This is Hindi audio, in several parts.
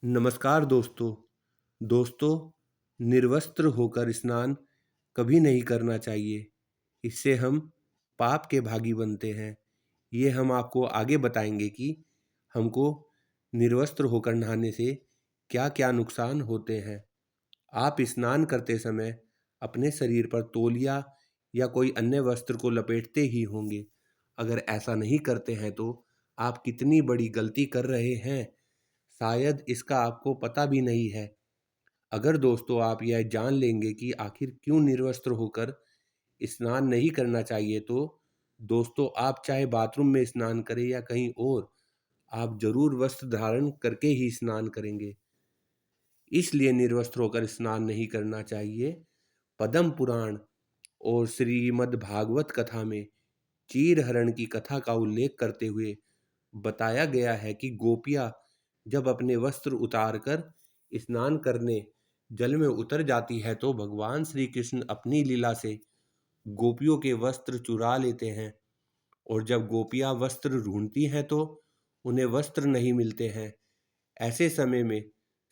नमस्कार दोस्तों। दोस्तों, निर्वस्त्र होकर स्नान कभी नहीं करना चाहिए। इससे हम पाप के भागी बनते हैं। ये हम आपको आगे बताएंगे कि हमको निर्वस्त्र होकर नहाने से क्या-क्या नुकसान होते हैं। आप स्नान करते समय अपने शरीर पर तौलिया या कोई अन्य वस्त्र को लपेटते ही होंगे। अगर ऐसा नहीं करते हैं तो आप कितनी बड़ी गलती कर रहे हैं, शायद इसका आपको पता भी नहीं है। अगर दोस्तों आप यह जान लेंगे कि आखिर क्यों निर्वस्त्र होकर स्नान नहीं करना चाहिए, तो दोस्तों आप चाहे बाथरूम में स्नान करें या कहीं और, आप जरूर वस्त्र धारण करके ही स्नान करेंगे। इसलिए निर्वस्त्र होकर स्नान नहीं करना चाहिए। पद्म पुराण और श्रीमद् भागवत कथा में चीर हरण की कथा का उल्लेख करते हुए बताया गया है कि गोपियां जब अपने वस्त्र उतारकर स्नान करने जल में उतर जाती है तो भगवान श्री कृष्ण अपनी लीला से गोपियों के वस्त्र चुरा लेते हैं। और जब गोपियां वस्त्र ढूंढती हैं तो उन्हें वस्त्र नहीं मिलते हैं। ऐसे समय में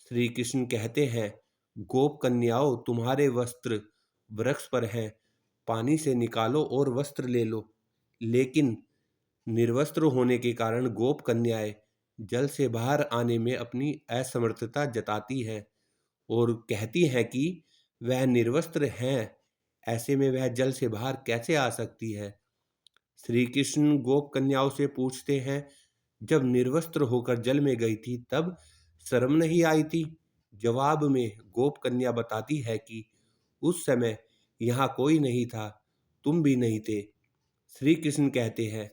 श्री कृष्ण कहते हैं, गोप कन्याओं, तुम्हारे वस्त्र वृक्ष पर हैं, पानी से निकालो और वस्त्र ले लो। लेकिन निर्वस्त्र होने के कारण गोप कन्याएं जल से बाहर आने में अपनी असमर्थता जताती हैं और कहती हैं कि वह निर्वस्त्र हैं, ऐसे में वह जल से बाहर कैसे आ सकती है। श्री कृष्ण गोप कन्याओं से पूछते हैं, जब निर्वस्त्र होकर जल में गई थी तब शर्म नहीं आई थी? जवाब में गोप कन्या बताती है कि उस समय यहाँ कोई नहीं था, तुम भी नहीं थे। श्री कृष्ण कहते हैं,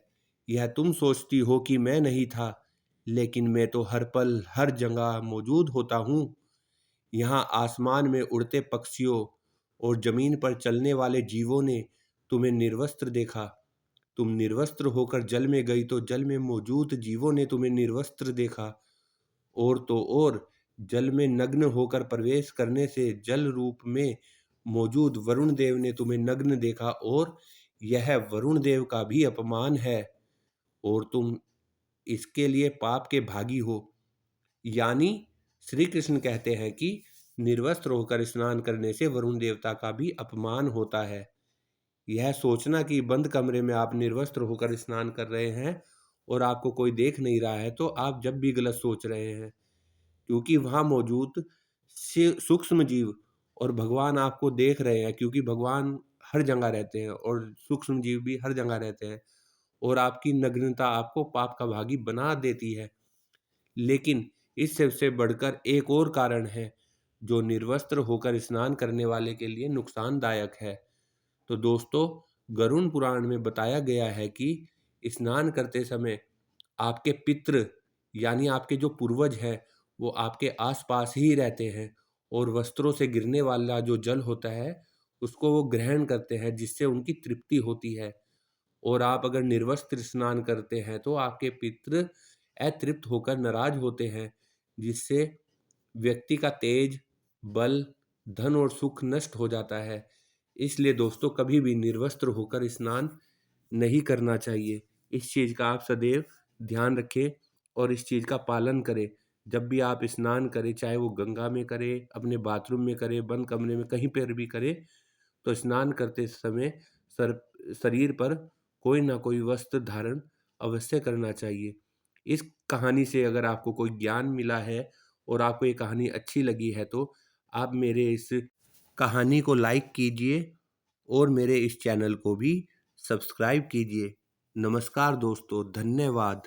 यह तुम सोचती हो कि मैं नहीं था, लेकिन मैं तो हर पल हर जगह मौजूद होता हूँ। यहाँ आसमान में उड़ते पक्षियों और जमीन पर चलने वाले जीवों ने तुम्हें निर्वस्त्र देखा। तुम निर्वस्त्र होकर जल में गई तो जल में मौजूद जीवों ने तुम्हें निर्वस्त्र देखा। और तो और, जल में नग्न होकर प्रवेश करने से जल रूप में मौजूद वरुण देव ने तुम्हें नग्न देखा और यह वरुण देव का भी अपमान है और तुम इसके लिए पाप के भागी हो। यानी श्री कृष्ण कहते हैं कि निर्वस्त्र होकर स्नान करने से वरुण देवता का भी अपमान होता है। यह सोचना कि बंद कमरे में आप निर्वस्त्र होकर स्नान कर रहे हैं और आपको कोई देख नहीं रहा है, तो आप जब भी गलत सोच रहे हैं, क्योंकि वहाँ मौजूद सूक्ष्म जीव और भगवान आपको देख रहे हैं, क्योंकि भगवान हर जगह रहते हैं और सूक्ष्म जीव भी हर जगह रहते हैं और आपकी नग्नता आपको पाप का भागी बना देती है। लेकिन इस सबसे बढ़कर एक और कारण है जो निर्वस्त्र होकर स्नान करने वाले के लिए नुकसानदायक है। तो दोस्तों, गरुड़ पुराण में बताया गया है कि स्नान करते समय आपके पितृ यानी आपके जो पूर्वज हैं वो आपके आसपास ही रहते हैं और वस्त्रों से गिरने वाला जो जल होता है उसको वो ग्रहण करते हैं, जिससे उनकी तृप्ति होती है। और आप अगर निर्वस्त्र स्नान करते हैं तो आपके पितृ अतृप्त होकर नाराज होते हैं, जिससे व्यक्ति का तेज, बल, धन और सुख नष्ट हो जाता है। इसलिए दोस्तों, कभी भी निर्वस्त्र होकर स्नान नहीं करना चाहिए। इस चीज़ का आप सदैव ध्यान रखें और इस चीज़ का पालन करें। जब भी आप स्नान करें, चाहे वो गंगा में करें, अपने बाथरूम में करें, बंद कमरे में कहीं पर भी करें, तो स्नान करते समय सर शरीर पर कोई ना कोई वस्त्र धारण अवश्य करना चाहिए। इस कहानी से अगर आपको कोई ज्ञान मिला है और आपको ये कहानी अच्छी लगी है तो आप मेरे इस कहानी को लाइक कीजिए और मेरे इस चैनल को भी सब्सक्राइब कीजिए। नमस्कार दोस्तों, धन्यवाद।